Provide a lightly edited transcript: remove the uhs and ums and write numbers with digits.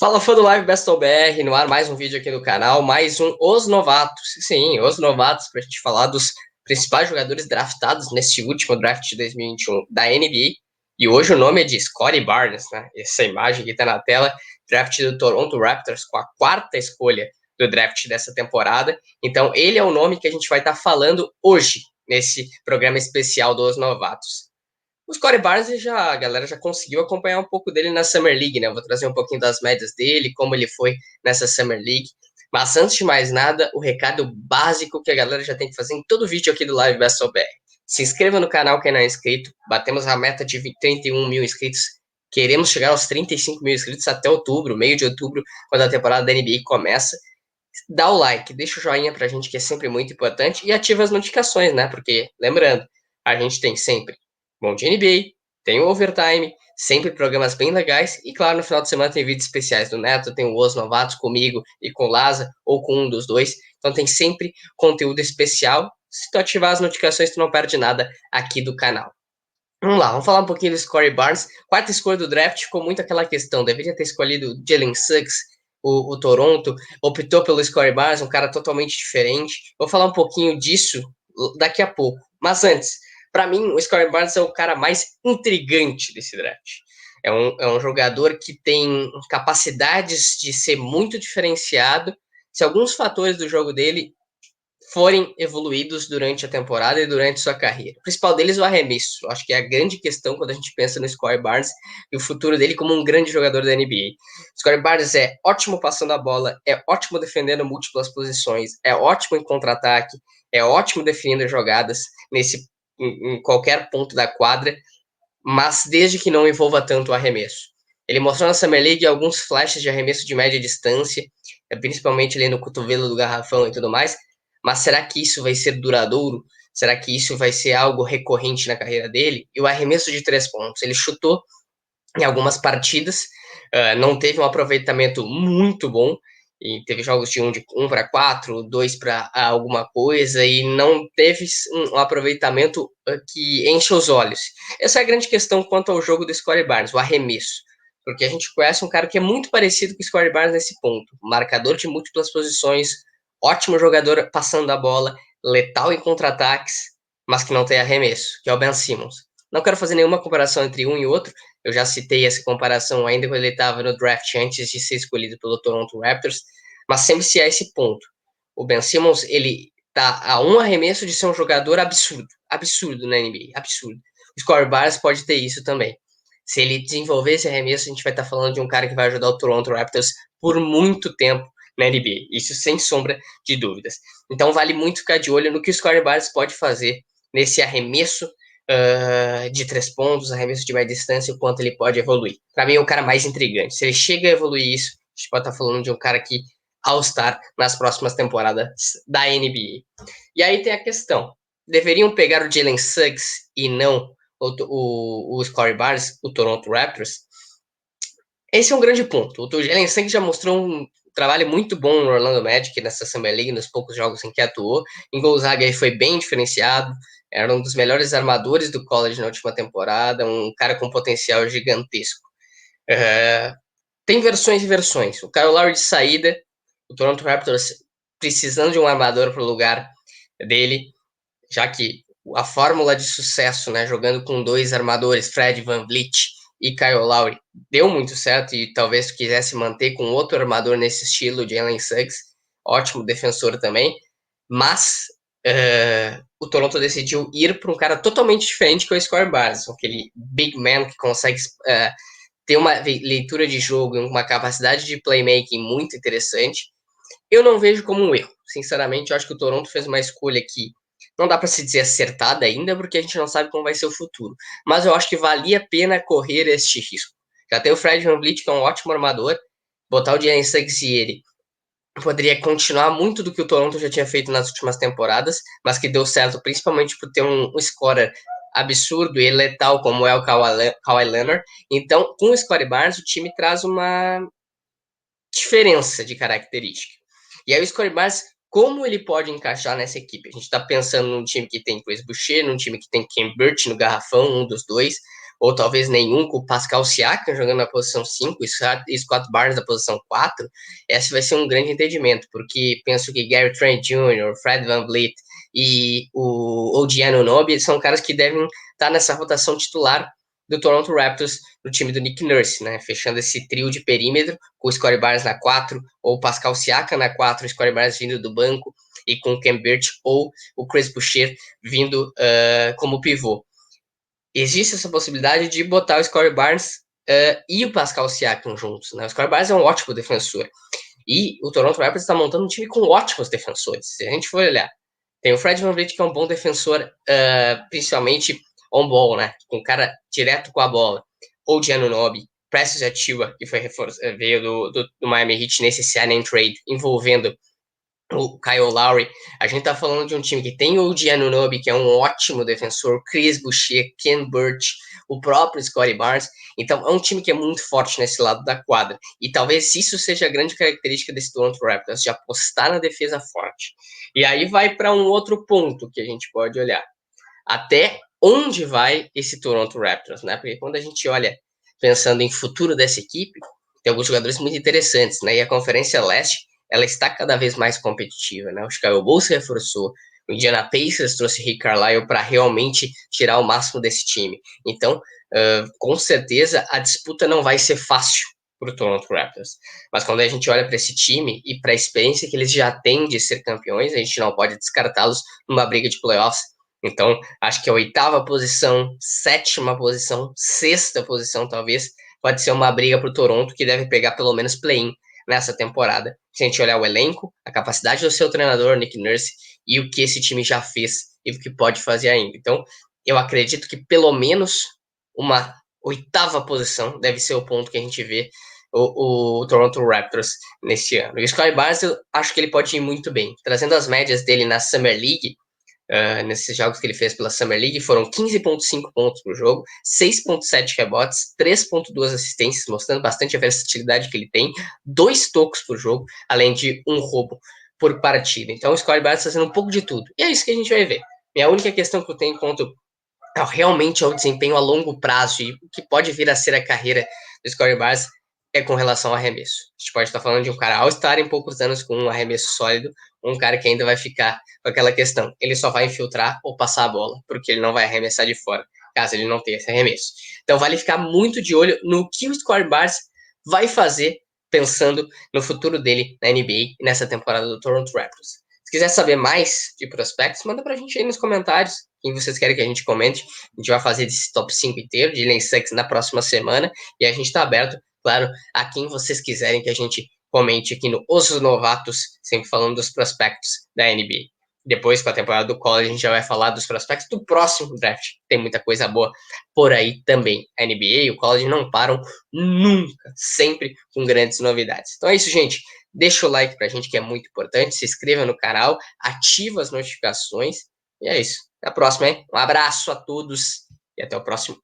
Fala, fã do Live Battle BR, no ar mais um vídeo aqui no canal, mais um Os Novatos. Sim, Os Novatos, pra gente falar dos principais jogadores draftados nesse último draft de 2021 da NBA. E hoje o nome é de Scottie Barnes, né? Essa imagem que tá na tela, draft do Toronto Raptors com a quarta escolha do draft dessa temporada. Então, ele é o nome que a gente vai estar falando hoje, nesse programa especial dos Novatos. O Scottie Barnes, a galera já conseguiu acompanhar um pouco dele na Summer League, né? Eu vou trazer um pouquinho das médias dele, como ele foi nessa Summer League. Mas antes de mais nada, o recado básico que a galera já tem que fazer em todo vídeo aqui do Live Basketball BR. Se inscreva no canal quem não é inscrito. Batemos a meta de 31 mil inscritos. Queremos chegar aos 35 mil inscritos até outubro, meio de outubro, quando a temporada da NBA começa. Dá o like, deixa o joinha pra gente, que é sempre muito importante, e ativa as notificações, né? Porque, lembrando, a gente tem sempre Bom de NBA, tem o Overtime, sempre programas bem legais, e claro, no final de semana tem vídeos especiais do Neto, tem o Os Novatos comigo e com o Laza, ou com um dos dois, então tem sempre conteúdo especial. Se tu ativar as notificações, tu não perde nada aqui do canal. Vamos lá, vamos falar um pouquinho do Scottie Barnes. Quarta escolha do draft, ficou muito aquela questão. Deveria ter escolhido Jalen Suggs, o Toronto. Optou pelo Scottie Barnes, um cara totalmente diferente. Vou falar um pouquinho disso daqui a pouco. Mas antes, para mim, o Scottie Barnes é o cara mais intrigante desse draft. É um jogador que tem capacidades de ser muito diferenciado. Se alguns fatores do jogo dele forem evoluídos durante a temporada e durante sua carreira. O principal deles é o arremesso. Acho que é a grande questão quando a gente pensa no Scottie Barnes e o futuro dele como um grande jogador da NBA. Scottie Barnes é ótimo passando a bola, é ótimo defendendo múltiplas posições, é ótimo em contra-ataque, é ótimo definindo jogadas em qualquer ponto da quadra, mas desde que não envolva tanto o arremesso. Ele mostrou na Summer League alguns flashes de arremesso de média distância, principalmente ali no cotovelo do garrafão e tudo mais, mas será que isso vai ser duradouro? Será que isso vai ser algo recorrente na carreira dele? E o arremesso de 3 pontos, ele chutou em algumas partidas, não teve um aproveitamento muito bom, e teve jogos de 1 para 4, 2 para alguma coisa, e não teve um aproveitamento que enche os olhos. Essa é a grande questão quanto ao jogo do Scottie Barnes, o arremesso. Porque a gente conhece um cara que é muito parecido com o Scottie Barnes nesse ponto. Marcador de múltiplas posições, ótimo jogador passando a bola, letal em contra-ataques, mas que não tem arremesso, que é o Ben Simmons. Não quero fazer nenhuma comparação entre um e outro, eu já citei essa comparação ainda quando ele estava no draft antes de ser escolhido pelo Toronto Raptors, mas sempre se há esse ponto. O Ben Simmons, ele tá a um arremesso de ser um jogador absurdo, absurdo na NBA, absurdo. O Scottie Barnes pode ter isso também. Se ele desenvolver esse arremesso, a gente vai estar falando de um cara que vai ajudar o Toronto Raptors por muito tempo na NBA, isso sem sombra de dúvidas. Então vale muito ficar de olho no que o Scottie Barnes pode fazer nesse arremesso de 3 pontos, arremesso de média distância, o quanto ele pode evoluir. Para mim, é o cara mais intrigante. Se ele chega a evoluir isso, a gente pode estar falando de um cara que All-Star nas próximas temporadas da NBA. E aí tem a questão: deveriam pegar o Jalen Suggs e não o Scottie Barnes, o Toronto Raptors? Esse é um grande ponto. O Jalen Suggs já mostrou um trabalho muito bom no Orlando Magic nessa Summer League, nos poucos jogos em que atuou. Em Gonzaga ele foi bem diferenciado, era um dos melhores armadores do college na última temporada, um cara com potencial gigantesco. Tem versões e versões. O Kyle Lowry de saída, o Toronto Raptors precisando de um armador para o lugar dele, já que a fórmula de sucesso, né, jogando com dois armadores, Fred VanVleet e Kyle Lowry, deu muito certo e talvez quisesse manter com outro armador nesse estilo, Jalen Suggs, ótimo defensor também, mas o Toronto decidiu ir para um cara totalmente diferente que é o Scottie Barnes, aquele big man que consegue ter uma leitura de jogo, uma capacidade de playmaking muito interessante. Eu não vejo como um erro. Sinceramente, eu acho que o Toronto fez uma escolha que não dá para se dizer acertada ainda, porque a gente não sabe como vai ser o futuro. Mas eu acho que valia a pena correr este risco. Já tem o Fred VanVleet, que é um ótimo armador. Botar o Jalen Suggs e ele poderia continuar muito do que o Toronto já tinha feito nas últimas temporadas, mas que deu certo principalmente por ter um scorer absurdo e letal como é o Kawhi Leonard. Então, com o Scottie Barnes, o time traz uma diferença de característica. E aí o Scottie Barnes, como ele pode encaixar nessa equipe? A gente está pensando num time que tem Chris Boucher, num time que tem Ken Burch no garrafão, um dos dois, ou talvez nenhum, com o Pascal Siakam jogando na posição 5 e Scott Barnes na posição 4, esse vai ser um grande entendimento, porque penso que Gary Trent Jr., Fred VanVleet e o OG Anunoby são caras que devem estar nessa rotação titular do Toronto Raptors, no time do Nick Nurse, né? Fechando esse trio de perímetro, com o Scottie Barnes na 4, ou o Pascal Siakam na 4, o Scottie Barnes vindo do banco, e com o Khem Birch ou o Chris Boucher vindo como pivô. Existe essa possibilidade de botar o Scottie Barnes e o Pascal Siakam juntos, né? O Scottie Barnes é um ótimo defensor, e o Toronto Raptors está montando um time com ótimos defensores. Se a gente for olhar, tem o Fred VanVleet, que é um bom defensor, principalmente on-ball, né? Com um cara direto com a bola. Ou de Anunoby, Precious Achiuwa, que veio do Miami Heat nesse sign trade, envolvendo o Kyle Lowry. A gente tá falando de um time que tem o Anunoby, que é um ótimo defensor, Chris Boucher, Khem Birch, o próprio Scottie Barnes. Então é um time que é muito forte nesse lado da quadra. E talvez isso seja a grande característica desse Toronto Raptors, de apostar na defesa forte. E aí vai para um outro ponto que a gente pode olhar. Até onde vai esse Toronto Raptors, né? Porque quando a gente olha pensando em futuro dessa equipe, tem alguns jogadores muito interessantes, né? E a Conferência Leste, ela está cada vez mais competitiva, né? O Chicago Bulls se reforçou, o Indiana Pacers trouxe Rick Carlisle para realmente tirar o máximo desse time. Então, com certeza, a disputa não vai ser fácil para o Toronto Raptors. Mas quando a gente olha para esse time e para a experiência que eles já têm de ser campeões, a gente não pode descartá-los numa briga de playoffs. Então, acho que a 8ª posição, 7ª posição, 6ª posição, talvez, pode ser uma briga para o Toronto, que deve pegar pelo menos play-in nessa temporada. Se a gente olhar o elenco, a capacidade do seu treinador, Nick Nurse, e o que esse time já fez e o que pode fazer ainda. Então, eu acredito que pelo menos uma 8ª posição deve ser o ponto que a gente vê o Toronto Raptors neste ano. E o Scottie Barnes, eu acho que ele pode ir muito bem. Trazendo as médias dele na Summer League, nesses jogos que ele fez pela Summer League, foram 15,5 pontos por jogo, 6,7 rebotes, 3,2 assistências, mostrando bastante a versatilidade que ele tem, 2 tocos por jogo, além de um roubo por partida. Então o Scottie Barnes está fazendo um pouco de tudo. E é isso que a gente vai ver. E a única questão que eu tenho quanto realmente ao desempenho a longo prazo e o que pode vir a ser a carreira do Scottie Barnes é com relação ao arremesso. A gente pode estar falando de um cara all-star em poucos anos com um arremesso sólido, um cara que ainda vai ficar com aquela questão, ele só vai infiltrar ou passar a bola, porque ele não vai arremessar de fora, caso ele não tenha esse arremesso. Então vale ficar muito de olho no que o Scottie Barnes vai fazer pensando no futuro dele na NBA e nessa temporada do Toronto Raptors. Se quiser saber mais de prospectos, manda pra gente aí nos comentários quem vocês querem que a gente comente. A gente vai fazer esse top 5 inteiro de Jalen Suggs na próxima semana e a gente está aberto, claro, a quem vocês quiserem que a gente comente aqui no Os Novatos, sempre falando dos prospectos da NBA. Depois, com a temporada do college, a gente já vai falar dos prospectos do próximo draft. Tem muita coisa boa por aí também. A NBA e o college não param nunca, sempre com grandes novidades. Então é isso, gente. Deixa o like pra gente, que é muito importante. Se inscreva no canal, ativa as notificações. E é isso. Até a próxima, hein? Um abraço a todos e até o próximo.